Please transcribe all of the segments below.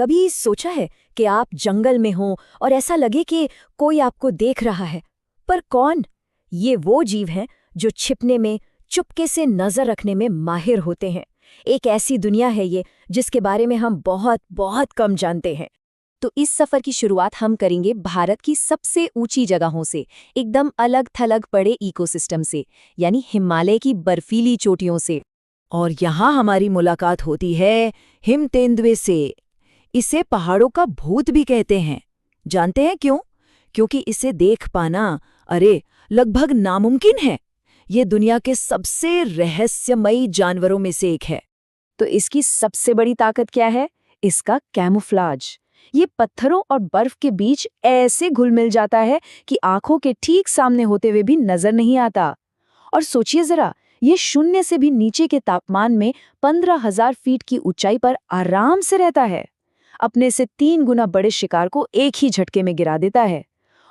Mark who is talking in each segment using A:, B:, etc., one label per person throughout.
A: कभी सोचा है कि आप जंगल में हो और ऐसा लगे कि कोई आपको देख रहा है, पर कौन? ये वो जीव हैं जो छिपने में, चुपके से नजर रखने में माहिर होते हैं। एक ऐसी दुनिया है ये जिसके बारे में हम बहुत बहुत कम जानते हैं। तो इस सफर की शुरुआत हम करेंगे भारत की सबसे ऊंची जगहों से, एकदम अलग थलग पड़े इकोसिस्टम से, यानी हिमालय की बर्फीली चोटियों से।
B: और यहाँ हमारी मुलाकात होती है हिम तेंदुए से। इसे पहाड़ों का भूत भी कहते हैं। जानते हैं क्यों? क्योंकि इसे देख पाना, अरे, लगभग नामुमकिन है। ये दुनिया के सबसे रहस्यमयी जानवरों में से एक है।
A: तो इसकी सबसे बड़ी ताकत क्या है? इसका कैमोफ्लाज। ये पत्थरों और बर्फ के बीच ऐसे घुल मिल जाता है कि आंखों के ठीक सामने होते हुए भी नजर नहीं आता। और सोचिए जरा, ये शून्य से भी नीचे के तापमान में 15,000 फीट की ऊंचाई पर आराम से रहता है। अपने से 3 गुना बड़े शिकार को एक ही झटके में गिरा देता है।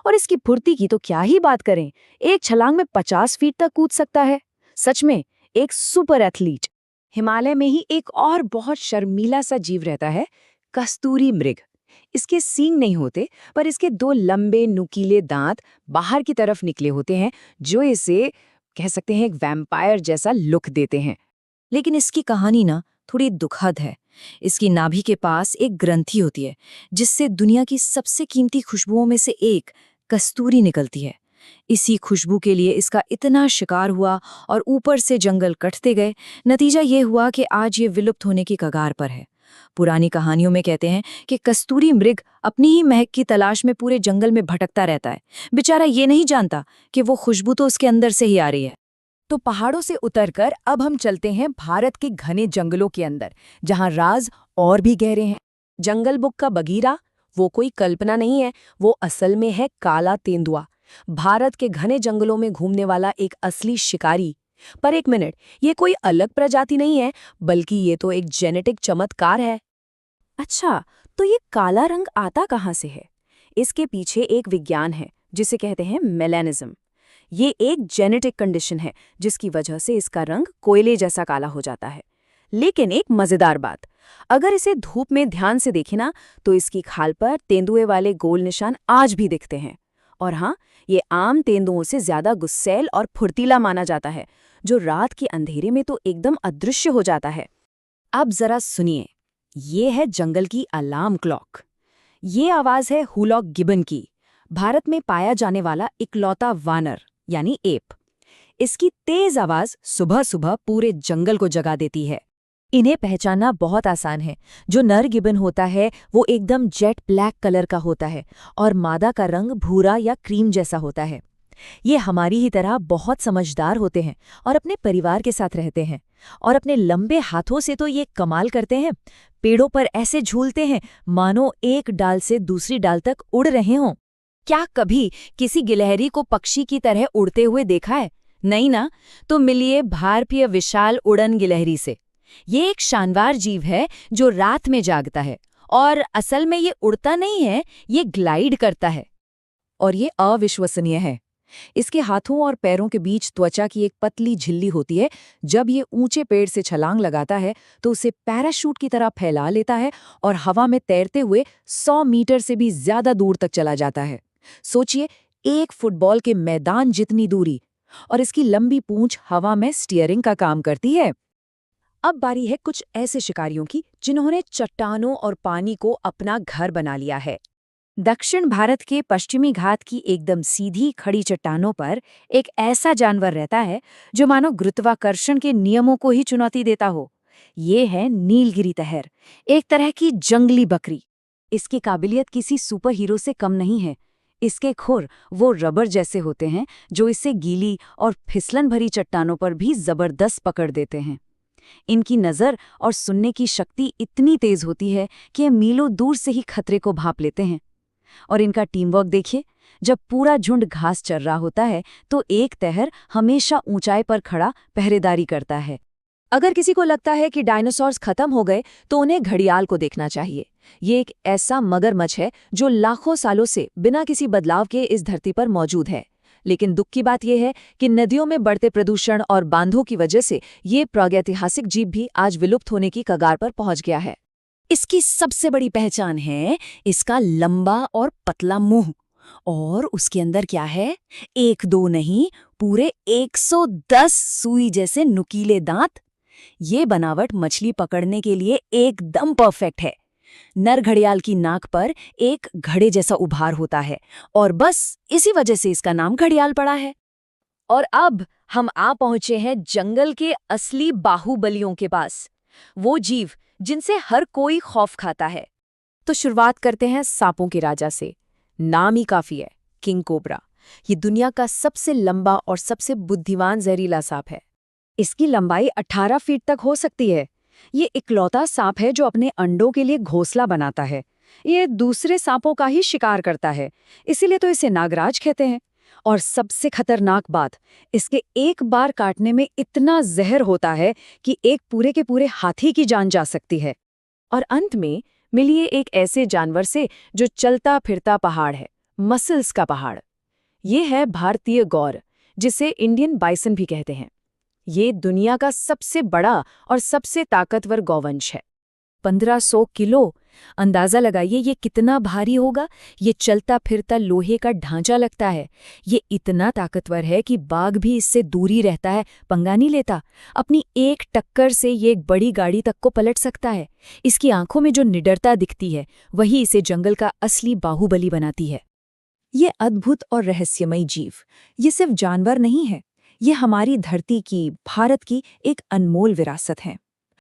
A: और इसकी फुर्ती की तो क्या ही बात करें, एक छलांग में 50 फीट तक कूद सकता है। सच में एक सुपर एथलीट। हिमालय में ही एक और बहुत शर्मीला सा जीव रहता है, कस्तूरी मृग। इसके सींग नहीं होते, पर इसके 2 लंबे नुकीले दांत बाहर की तरफ निकले होते हैं, जो इसे कह सकते हैं एक वैम्पायर जैसा लुक देते हैं।
B: लेकिन इसकी कहानी ना थोड़ी दुखद है। इसकी नाभि के पास एक ग्रंथि होती है जिससे दुनिया की सबसे कीमती खुशबुओं में से एक कस्तूरी निकलती है। इसी खुशबू के लिए इसका इतना शिकार हुआ और ऊपर से जंगल कटते गए। नतीजा ये हुआ कि आज ये विलुप्त होने की कगार पर है। पुरानी कहानियों में कहते हैं कि कस्तूरी मृग अपनी ही महक की तलाश में पूरे जंगल में भटकता रहता है। बेचारा ये नहीं जानता कि वो खुशबू तो उसके अंदर से ही आ रही है।
A: तो पहाड़ों से उतरकर अब हम चलते हैं भारत के घने जंगलों के अंदर, जहां राज और भी गहरे हैं। जंगल बुक का बगीरा वो कोई कल्पना नहीं है, वो असल में है काला तेंदुआ, भारत के घने जंगलों में घूमने वाला एक असली शिकारी। पर एक मिनट, ये कोई अलग प्रजाति नहीं है, बल्कि ये तो एक जेनेटिक चमत्कार है। अच्छा, तो ये काला रंग आता कहाँ से है? इसके पीछे एक विज्ञान है जिसे कहते हैं मेलानिज्म। ये एक जेनेटिक कंडीशन है जिसकी वजह से इसका रंग कोयले जैसा काला हो जाता है। लेकिन एक मजेदार बात, अगर इसे धूप में ध्यान से देखें ना, तो इसकी खाल पर तेंदुए वाले गोल निशान आज भी दिखते हैं। और हाँ, ये आम तेंदुओं से ज्यादा गुस्सैल और फुर्तीला माना जाता है, जो रात के अंधेरे में तो एकदम अदृश्य हो जाता है। अब जरा सुनिए, ये है जंगल की अलार्म क्लॉक। ये आवाज है हुलॉक गिबन की, भारत में पाया जाने वाला इकलौता वानर यानी एप। इसकी तेज आवाज सुबह सुबह पूरे जंगल को जगा देती है। इन्हें पहचानना बहुत आसान है। जो नर गिबन होता है वो एकदम जेट ब्लैक कलर का होता है और मादा का रंग भूरा या क्रीम जैसा होता है। ये हमारी ही तरह बहुत समझदार होते हैं और अपने परिवार के साथ रहते हैं। और अपने लंबे हाथों से तो ये कमाल करते हैं, पेड़ों पर ऐसे झूलते हैं मानो एक डाल से दूसरी डाल तक उड़ रहे हों। क्या कभी किसी गिलहरी को पक्षी की तरह उड़ते हुए देखा है? नहीं ना? तो मिलिए भारतीय विशाल उड़न गिलहरी से। ये एक शानदार जीव है जो रात में जागता है, और असल में ये उड़ता नहीं है, ये ग्लाइड करता है। और ये अविश्वसनीय है। इसके हाथों और पैरों के बीच त्वचा की एक पतली झिल्ली होती है। जब ये ऊंचे पेड़ से छलांग लगाता है तो उसे पैराशूट की तरह फैला लेता है और हवा में तैरते हुए 100 मीटर से भी ज्यादा दूर तक चला जाता है। सोचिए, एक फुटबॉल के मैदान जितनी दूरी। और इसकी लंबी पूंछ हवा में स्टीयरिंग का काम करती है। अब बारी है कुछ ऐसे शिकारियों की जिन्होंने चट्टानों और पानी को अपना घर बना लिया है। दक्षिण भारत के पश्चिमी घाट की एकदम सीधी खड़ी चट्टानों पर एक ऐसा जानवर रहता है जो मानो गुरुत्वाकर्षण के नियमों को ही चुनौती देता हो। ये है नीलगिरी तहर, एक तरह की जंगली बकरी। इसकी काबिलियत किसी सुपर हीरो से कम नहीं है। इसके खुर वो रबर जैसे होते हैं जो इसे गीली और फिसलन भरी चट्टानों पर भी जबरदस्त पकड़ देते हैं। इनकी नज़र और सुनने की शक्ति इतनी तेज होती है कि ये मीलों दूर से ही खतरे को भांप लेते हैं। और इनका टीम वर्क देखिए, जब पूरा झुंड घास चर रहा होता है तो एक तहर हमेशा ऊंचाई पर खड़ा पहरेदारी करता है। अगर किसी को लगता है कि डायनासोर्स खत्म हो गए तो उन्हें घड़ियाल को देखना चाहिए। ये एक ऐसा मगरमच्छ है जो लाखों सालों से बिना किसी बदलाव के इस धरती पर मौजूद है। लेकिन दुख की बात यह है कि नदियों में बढ़ते प्रदूषण और बांधों की वजह से ये प्रागैतिहासिक जीव भी आज विलुप्त होने की कगार पर पहुंच गया है। इसकी सबसे बड़ी पहचान है इसका लंबा और पतला मुंह। और उसके अंदर क्या है? एक दो नहीं, पूरे 110 सुई जैसे नुकीले दांत। ये बनावट मछली पकड़ने के लिए एकदम परफेक्ट है। नर घड़ियाल की नाक पर एक घड़े जैसा उभार होता है और बस इसी वजह से इसका नाम घड़ियाल पड़ा है। और अब हम आ पहुंचे हैं जंगल के असली बाहुबलियों के पास, वो जीव जिनसे हर कोई खौफ खाता है। तो शुरुआत करते हैं सांपों के राजा से। नाम ही काफी है, किंग कोबरा। ये दुनिया का सबसे लंबा और सबसे बुद्धिमान जहरीला सांप है। इसकी लंबाई 18 फीट तक हो सकती है। ये इकलौता सांप है जो अपने अंडों के लिए घोंसला बनाता है। ये दूसरे सांपों का ही शिकार करता है, इसीलिए तो इसे नागराज कहते हैं। और सबसे खतरनाक बात, इसके एक बार काटने में इतना जहर होता है कि एक पूरे के पूरे हाथी की जान जा सकती है। और अंत में मिलिए एक ऐसे जानवर से जो चलता फिरता पहाड़ है, मसल्स का पहाड़। ये है भारतीय गौर, जिसे इंडियन बाइसन भी कहते हैं। ये दुनिया का सबसे बड़ा और सबसे ताकतवर गौवंश है। 1500 किलो। अंदाजा लगाइए ये कितना भारी होगा। ये चलता फिरता लोहे का ढांचा लगता है। ये इतना ताकतवर है कि बाघ भी इससे दूरी रहता है, पंगा नहीं लेता। अपनी एक टक्कर से ये एक बड़ी गाड़ी तक को पलट सकता है। इसकी आंखों में जो निडरता दिखती है, वही इसे जंगल का असली बाहुबली बनाती है। ये अद्भुत और रहस्यमयी जीव, ये सिर्फ जानवर नहीं है, ये हमारी धरती की, भारत की एक अनमोल विरासत है।